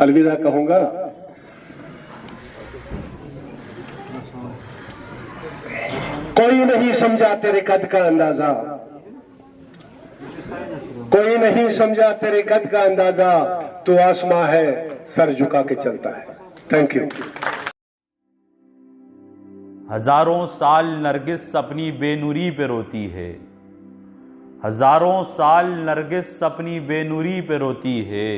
अलविदा कहूंगा। कोई नहीं समझा तेरे कद का अंदाजा, कोई नहीं समझा तेरे कद का अंदाजा, तू आसमां है सर झुका के चलता है। Thank you. हजारों साल नरगिस अपनी बेनूरी पे रोती है, हजारों साल नरगिस अपनी बेनूरी पे रोती है,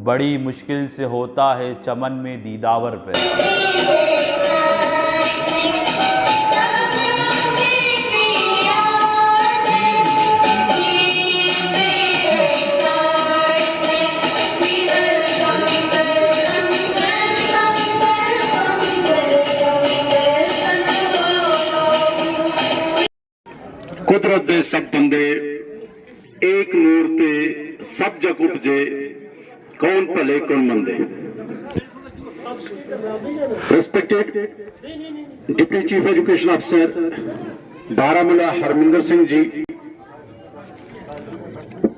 बड़ी मुश्किल से होता है चमन में दीदावर पे। कुदरत दे सब बंदे एक नूर ते सब जग उपजे, कौन भले कौन मंदे। रिस्पेक्टेड डिप्टी चीफ एजुकेशन अफसर Baramulla Harminder Singh ji,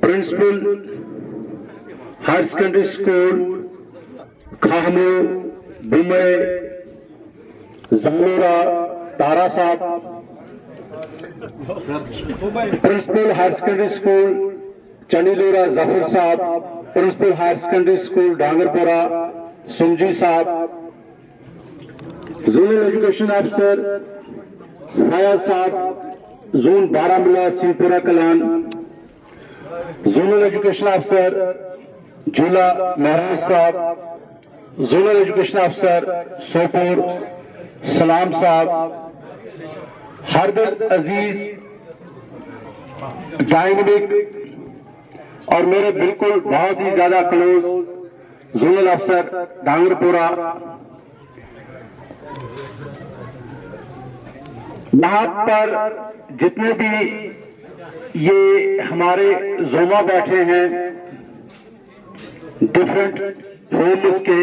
principal higher secondary school Khahmoh Bumai Jalora Tara साहब, principal higher secondary school Chandilora Zafar साहब, principal higher secondary school Dangarpura Sumji साहब, जोनल एजुकेशन अफसर फयाज साहब zone Baramulla Singhpora Kalan, zonal education अफसर झूला महराज साहब, जोनल एजुकेशन अफसर सोपोर सलाम साहब, हरदर्द अजीज डायनेमिक और मेरे बिल्कुल बहुत ही ज्यादा क्लोज जोनल अफसर डांगरपुरा, यहां पर जितने भी ये हमारे जोमा बैठे हैं डिफरेंट होम्स के,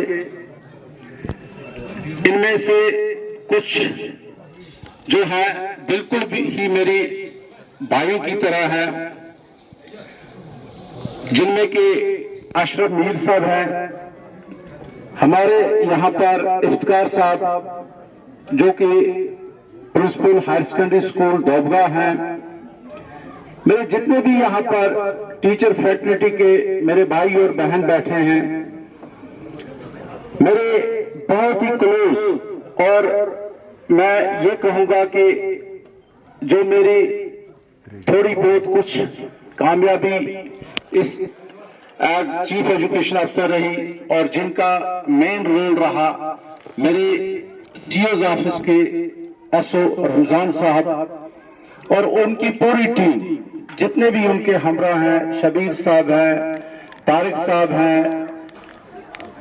इनमें से कुछ जो है बिल्कुल भी ही मेरी भाइयों की तरह है, जिनमें के अशरफ मीर साहब हैं, हमारे यहां पर इफ्तिकार साहब जो कि प्रिंसिपल हायर सेकेंडरी स्कूल दोबगा हैं, मेरे जितने भी यहां पर टीचर फैकल्टी के मेरे भाई और बहन बैठे हैं, मेरे बहुत ही क्लोज, और मैं ये कहूंगा कि जो मेरी थोड़ी बहुत कुछ कामयाबी इस एज चीफ एजुकेशन अफसर रही और जिनका मेन रोल रहा मेरे टीओज ऑफिस के एसओ रमजान साहब और उनकी पूरी टीम, जितने भी उनके हमरा हैं, शबीर साहब हैं, तारिक साहब हैं,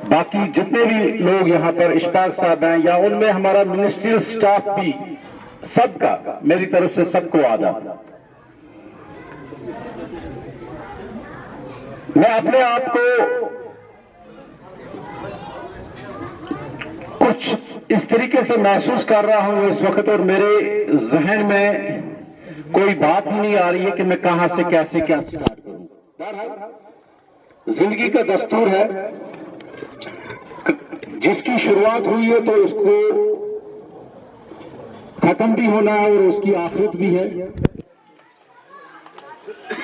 बाकी जितने भी लोग यहां पर इश्ताक साहब हैं, या उनमें हमारा मिनिस्ट्रियल स्टाफ भी, सबका मेरी तरफ से सबको आदाब। मैं अपने आप को कुछ इस तरीके से महसूस कर रहा हूं इस वक्त, और मेरे जहन में कोई बात ही नहीं आ रही है कि मैं कहां से कैसे क्या स्टार्ट करूं। बहरहाल जिंदगी का दस्तूर है, जिसकी शुरुआत हुई है तो उसको खत्म भी होना है और उसकी आखिरत भी है।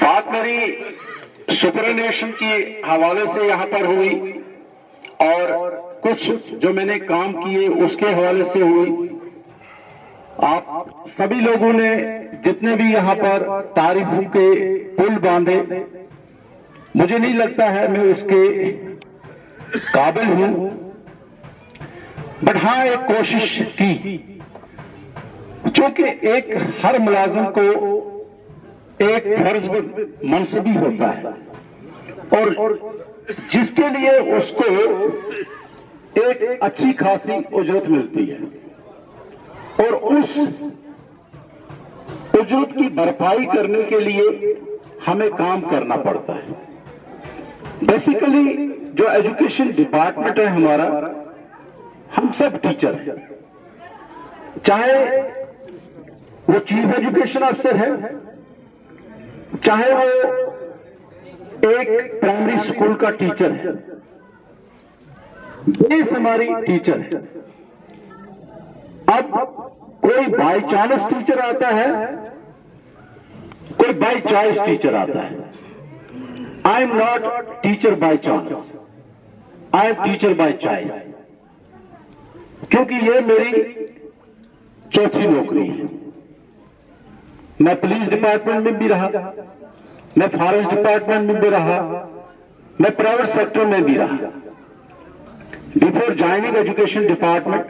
बात मेरी सुपरनेशन के हवाले से यहां पर हुई और कुछ जो मैंने काम किए उसके हवाले से हुई। आप सभी लोगों ने जितने भी यहां पर तारीफों के पुल बांधे, मुझे नहीं लगता है मैं उसके काबिल हूं, बट हां एक कोशिश की, चूंकि एक हर मुलाजिम को एक फर्ज मनसबी होता है और जिसके लिए उसको एक अच्छी खासी उजरत मिलती है और उस उजरत की भरपाई करने के लिए हमें काम करना पड़ता है। बेसिकली जो एजुकेशन डिपार्टमेंट है हमारा, हम सब टीचर हैं, चाहे वो चीफ एजुकेशन अफसर है, चाहे वो एक प्राइमरी स्कूल का टीचर है, बेस हमारी टीचर है। अब कोई बाय चांस टीचर आता है, कोई बाय चॉइस टीचर आता है। I am not teacher by chance, I am teacher by choice, क्योंकि ये मेरी चौथी नौकरी है। मैं पुलिस डिपार्टमेंट में भी रहा, मैं फॉरेस्ट डिपार्टमेंट में भी रहा, मैं प्राइवेट सेक्टर में भी रहा। बिफोर ज्वाइनिंग एजुकेशन डिपार्टमेंट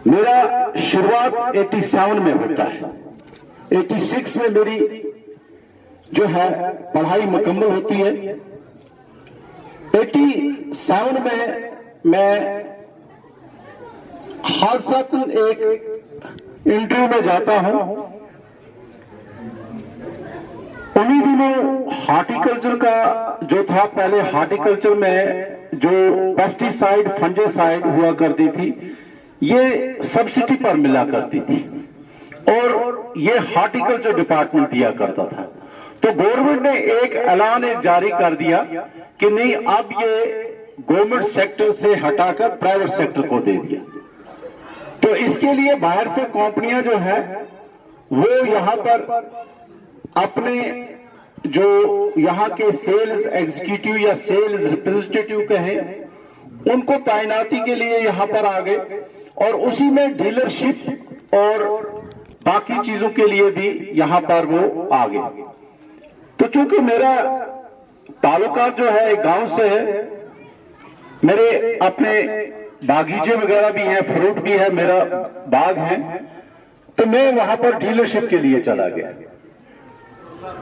मेरा शुरुआत 87 में होता है। 86 में मेरी जो है पढ़ाई मुकम्मल होती है। 87 में मैं हादसातन एक इंटरव्यू में जाता हूं। उन्हीं दिनों हार्टिकल्चर का जो था, पहले हार्टिकल्चर में जो पेस्टिसाइड फंजीसाइड हुआ करती थी, ये सब्सिडी पर मिला करती थी और ये हार्टिकल्चर डिपार्टमेंट दिया करता था। तो गवर्नमेंट ने एक ऐलान जारी कर दिया कि नहीं, अब ये गवर्नमेंट सेक्टर से हटाकर प्राइवेट सेक्टर को दे दिया। तो इसके लिए बाहर से कंपनियां जो है वो यहां पर अपने जो यहां के सेल्स एग्जीक्यूटिव या सेल्स रिप्रेजेंटेटिव कहें, उनको तैनाती के लिए यहां पर आ गए और उसी में डीलरशिप और बाकी चीजों के लिए भी यहां पर वो आ गए। तो चूंकि मेरा ताल्लुका जो है एक गांव से है, मेरे अपने बागीचे वगैरह भी हैं, फ्रूट भी है, मेरा बाग है, तो मैं वहां पर डीलरशिप के लिए चला गया।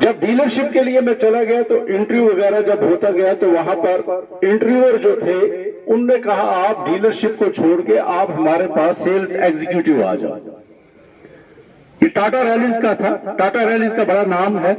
जब डीलरशिप के लिए मैं चला गया तो इंटरव्यू वगैरह जब होता गया तो वहां पर इंटरव्यूअर जो थे उनने कहा आप डीलरशिप को छोड़ के आप हमारे पास सेल्स एग्जीक्यूटिव आ जाओ। ये टाटा रैलीज का था, टाटा रैलीज का बड़ा नाम है।